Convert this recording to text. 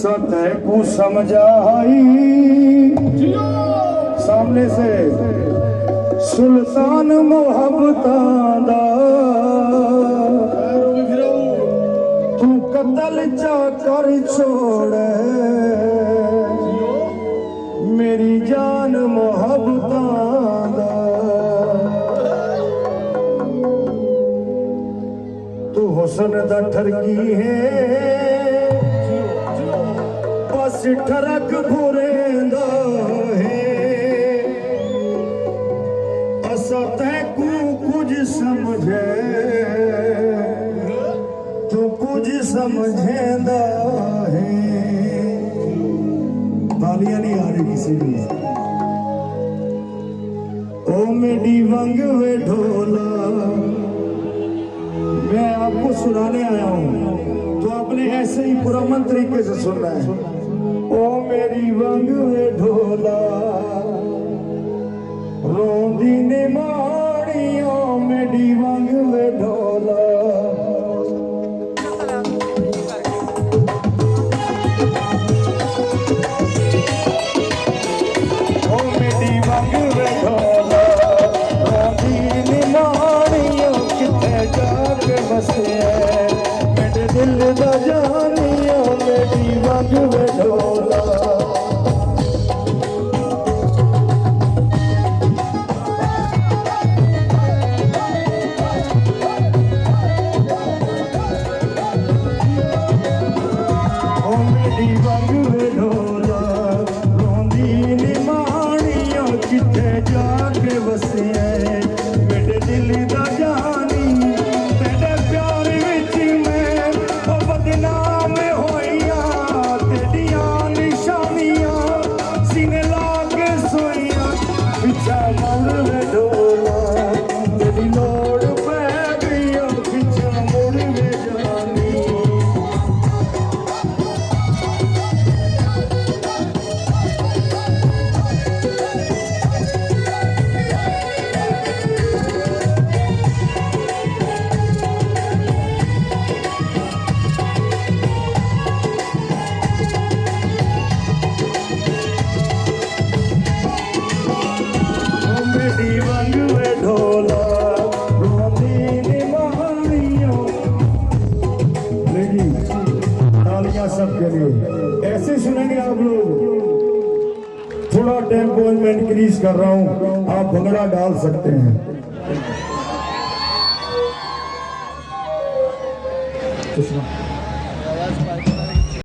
सतह को समझाई सामने से सुल्तान मोहब्बतां दा तू कतल चा कर छोड़े मेरी जान मोहब्बतां दा तू हुस्न दा ठरकी है बस ठरक भुरेंदा है असा तैकू कुछ समझे तू कुछ समझेंदा है। तालियां नहीं आ रही किसी भी। ओ मेरी वंग वे ढोला मैं आपको सुनाने आया हूं तो आपने ऐसे ही पुरअमन तरीके से सुनना है। ओ मेरी वंग वे ढोला रोंदी ने माड़ियों मेरी वंग वे ढोला ओ मेरी वंग वे ढोला रोंदी ने माड़ियों किथे जाके बसे मेरे दिल दा जानियो मेरी वंग वे ढोला सबके लिए ऐसे सुनेंगे आप लोग। थोड़ा टेम्पो में इंक्रीज कर रहा हूं आप भंगड़ा डाल सकते हैं।